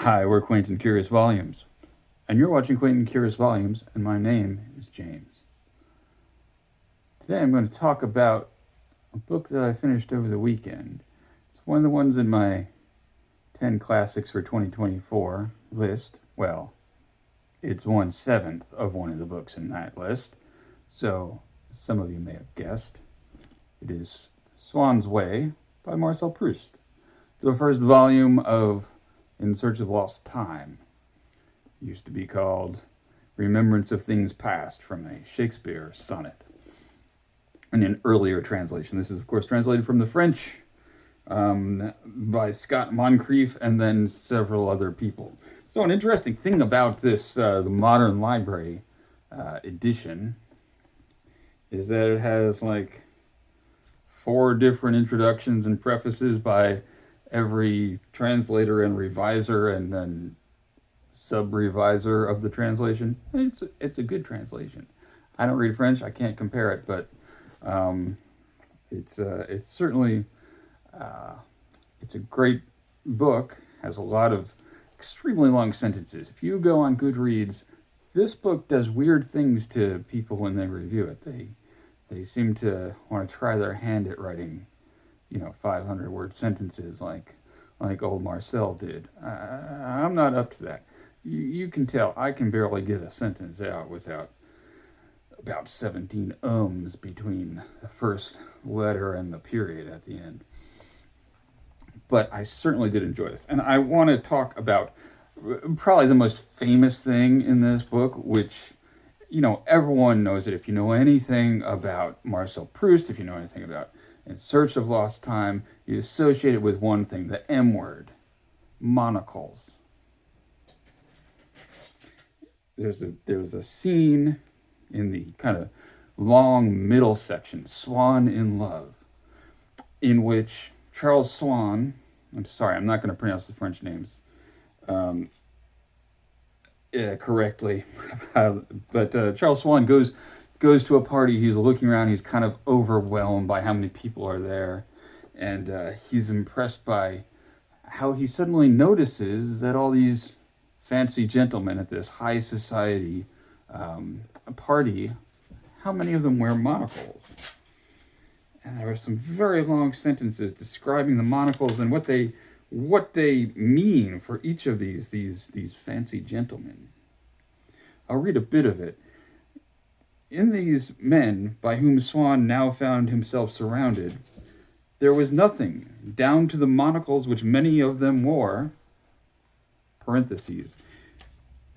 Hi, we're Quaint and Curious Volumes, and you're watching Quaint and Curious Volumes, and my name is James. Today I'm going to talk about a book that I finished over the weekend. It's one of the ones in my 10 classics for 2024 list. Well, it's 1/7 of one of the books in that list, so some of you may have guessed. It is Swans Way by Marcel Proust, the first volume of In Search of Lost Time. It used to be called Remembrance of Things Past from a Shakespeare sonnet. In an earlier translation, this is of course translated from the French by Scott Moncrief and then several other people. So an interesting thing about this, the modern library edition, is that it has like 4 different introductions and prefaces by every translator and reviser and then sub-reviser of the translation. It's a good translation. I don't read French, I can't compare it, but it's certainly it's a great book. Has a lot of extremely long sentences. If you go on Goodreads, this book does weird things to people when they review it. They seem to want to try their hand at writing, 500-word sentences like old Marcel did. I'm not up to that. You can tell I can barely get a sentence out without about 17 ums between the first letter and the period at the end. But I certainly did enjoy this. And I want to talk about probably the most famous thing in this book, which, everyone knows it. If you know anything about Marcel Proust, if you know anything about In Search of Lost Time, you associate it with one thing, the M word, monocles. There's a scene in the kind of long middle section, Swann in Love, in which Charles Swann, I'm sorry, I'm not going to pronounce the French names correctly, but Charles Swann goes to a party. He's looking around. He's kind of overwhelmed by how many people are there, and he's impressed by how he suddenly notices that all these fancy gentlemen at this high society party, how many of them wear monocles? And there are some very long sentences describing the monocles and what they mean for each of these fancy gentlemen. I'll read a bit of it. In these men by whom Swann now found himself surrounded, there was nothing, down to the monocles which many of them wore, parentheses,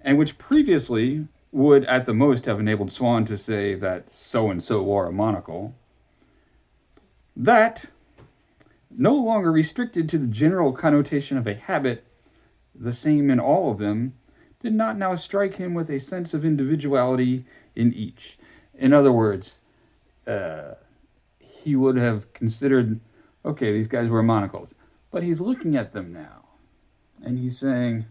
and which previously would at the most have enabled Swann to say that so-and-so wore a monocle, that, no longer restricted to the general connotation of a habit, the same in all of them, did not now strike him with a sense of individuality in each. In other words, he would have considered, okay, these guys wear monocles, but he's looking at them now, and he's saying,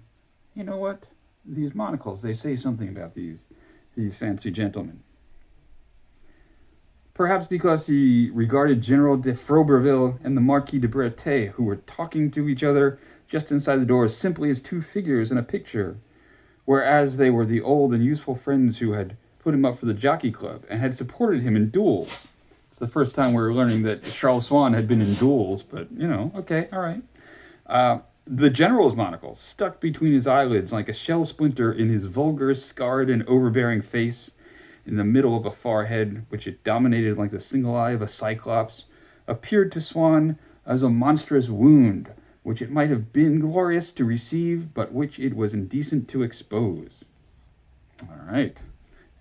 you know what? These monocles, they say something about these fancy gentlemen. Perhaps because he regarded General de Froberville and the Marquis de Bretet, who were talking to each other just inside the door, simply as 2 figures in a picture, whereas they were the old and useful friends who had put him up for the jockey club and had supported him in duels. It's the first time we were learning that Charles Swann had been in duels, but, okay, all right. The general's monocle stuck between his eyelids like a shell splinter in his vulgar, scarred, and overbearing face, in the middle of a forehead, which it dominated like the single eye of a cyclops, appeared to Swann as a monstrous wound, which it might have been glorious to receive, but which it was indecent to expose. All right.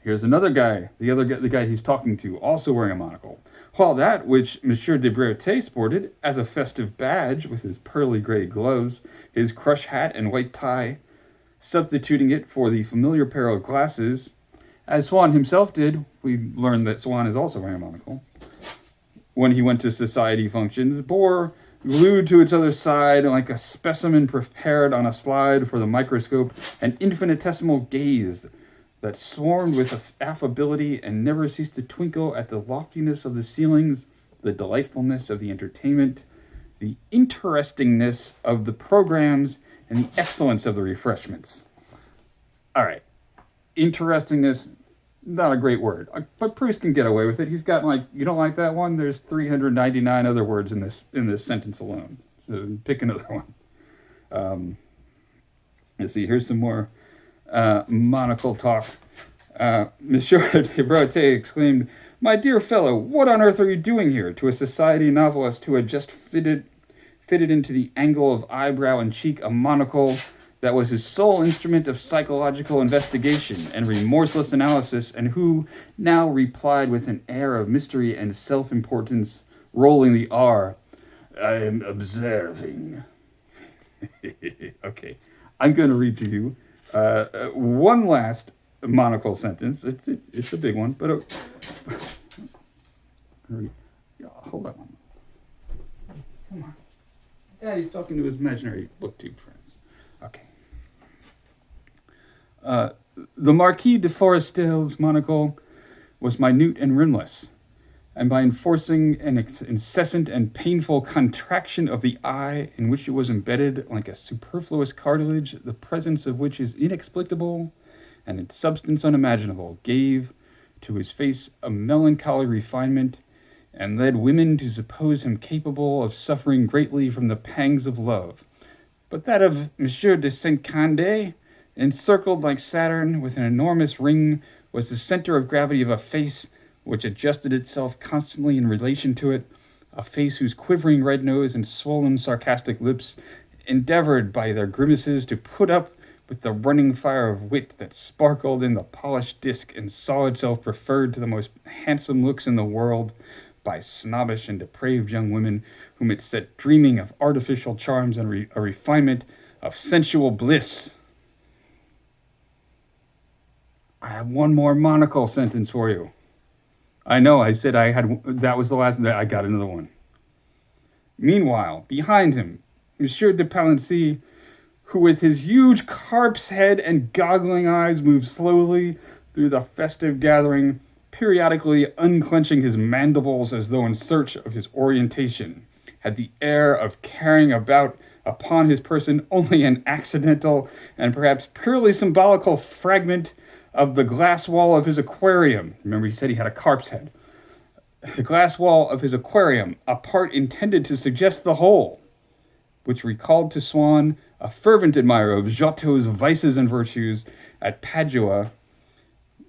Here's another guy, the guy he's talking to, also wearing a monocle. While that which Monsieur de Breauté sported as a festive badge with his pearly gray gloves, his crush hat and white tie, substituting it for the familiar pair of glasses, as Swann himself did. We learned that Swann is also wearing a monocle. When he went to society functions, bore glued to its other side like a specimen prepared on a slide for the microscope, an infinitesimal gaze that swarmed with affability and never ceased to twinkle at the loftiness of the ceilings, the delightfulness of the entertainment, the interestingness of the programs, and the excellence of the refreshments. All right, interestingness, not a great word, but Proust can get away with it. He's got like, you don't like that one? There's 399 other words in this sentence alone. So pick another one. Let's see. Here's some more monocle talk. Monsieur de Breauté exclaimed, "My dear fellow, what on earth are you doing here?" to a society novelist who had just fitted into the angle of eyebrow and cheek a monocle that was his sole instrument of psychological investigation and remorseless analysis, and who now replied with an air of mystery and self-importance, rolling the R, "I am observing." Okay, I'm going to read to you one last monocle sentence. It's a big one, but hold on. Come on. Daddy's talking to his imaginary booktube friends. Okay. The Marquis de Forestel's monocle was minute and rimless, and by enforcing an incessant and painful contraction of the eye in which it was embedded like a superfluous cartilage, the presence of which is inexplicable and its substance unimaginable, gave to his face a melancholy refinement, and led women to suppose him capable of suffering greatly from the pangs of love. But that of Monsieur de Saint-Candé, encircled like Saturn with an enormous ring, was the center of gravity of a face which adjusted itself constantly in relation to it, a face whose quivering red nose and swollen sarcastic lips endeavored by their grimaces to put up with the running fire of wit that sparkled in the polished disc and saw itself preferred to the most handsome looks in the world by snobbish and depraved young women whom it set dreaming of artificial charms and a refinement of sensual bliss. I have one more monocle sentence for you. I know, I said that was the last, I got another one. Meanwhile, behind him, Monsieur de Palancy, who with his huge carp's head and goggling eyes moved slowly through the festive gathering, periodically unclenching his mandibles as though in search of his orientation, had the air of carrying about upon his person only an accidental and perhaps purely symbolical fragment of the glass wall of his aquarium. Remember, he said he had a carp's head. The glass wall of his aquarium, a part intended to suggest the whole, which recalled to Swann, a fervent admirer of Giotto's vices and virtues at Padua.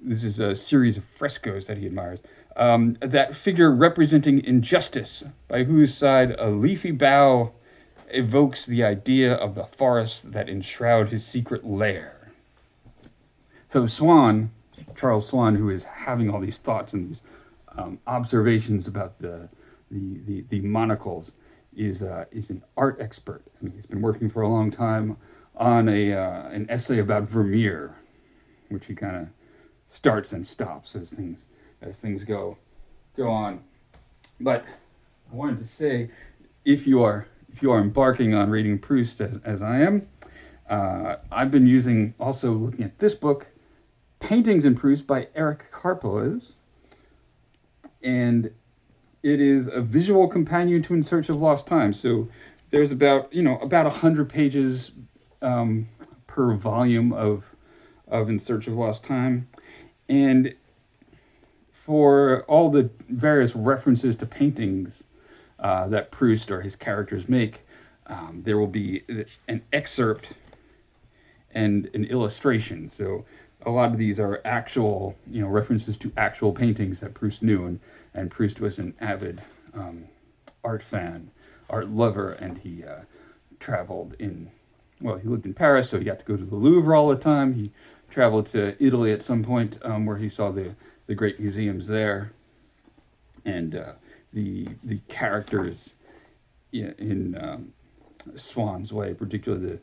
This is a series of frescoes that he admires. That figure representing injustice, by whose side a leafy bough evokes the idea of the forest that enshroud his secret lair. So Swann, Charles Swann, who is having all these thoughts and these observations about the monocles, is an art expert. I mean, he's been working for a long time on an essay about Vermeer, which he kind of starts and stops as things go on. But I wanted to say, if you are embarking on reading Proust as I am, I've been looking at this book, Paintings in Proust by Eric Carpoes, and it is a visual companion to In Search of Lost Time. So there's about 100 pages per volume of In Search of Lost Time, and for all the various references to paintings that Proust or his characters make, there will be an excerpt and an illustration. So a lot of these are actual, references to actual paintings that Proust knew, and Proust was an avid art fan, art lover, and he he lived in Paris, so he got to go to the Louvre all the time. He traveled to Italy at some point, where he saw the great museums there, and the characters in Swans Way, particularly the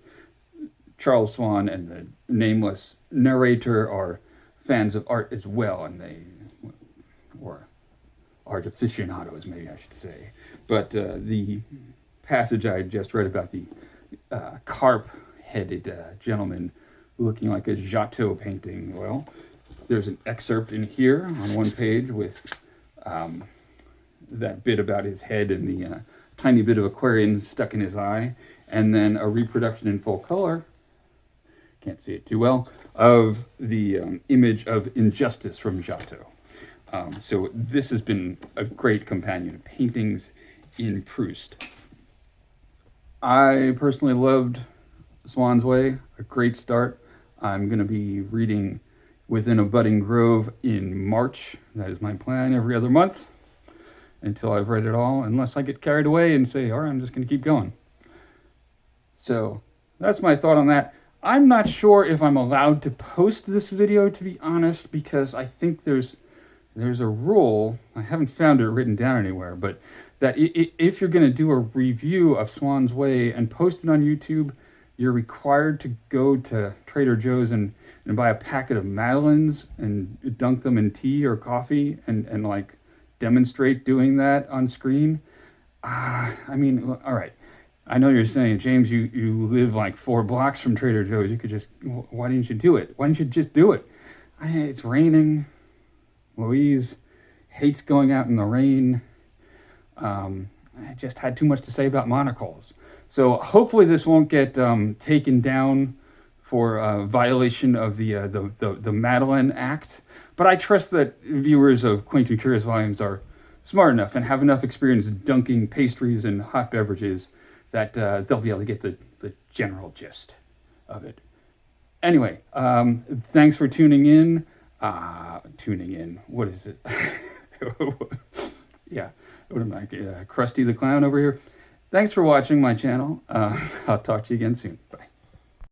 Charles Swann and the nameless narrator, are fans of art as well, or art aficionados, maybe I should say. But the passage I just read about the carp-headed gentleman looking like a Giotto painting, well, there's an excerpt in here on one page with that bit about his head and tiny bit of Aquarian stuck in his eye, and then a reproduction in full color, can't see it too well, of the image of Injustice from Giotto. So this has been a great companion of paintings in Proust. I personally loved Swans Way, a great start. I'm going to be reading Within a Budding Grove in March. That is my plan, every other month until I've read it all, unless I get carried away and say, all right, I'm just going to keep going. So that's my thought on that. I'm not sure if I'm allowed to post this video, to be honest, because I think there's a rule, I haven't found it written down anywhere, but that if you're going to do a review of Swans Way and post it on YouTube, you're required to go to Trader Joe's and buy a packet of Madeleines and dunk them in tea or coffee and like demonstrate doing that on screen. I mean, all right. I know you're saying, James, you live like 4 blocks from Trader Joe's. You could just, why didn't you do it? Why didn't you just do it? It's raining. Louise hates going out in the rain. I just had too much to say about monocles. So hopefully this won't get taken down for violation of the Madeleine Act. But I trust that viewers of Quaint and Curious Volumes are smart enough and have enough experience dunking pastries and hot beverages that they'll be able to get the general gist of it. Anyway, thanks for tuning in. What is it? Yeah, what am I, Krusty the Clown over here? Thanks for watching my channel. I'll talk to you again soon. Bye.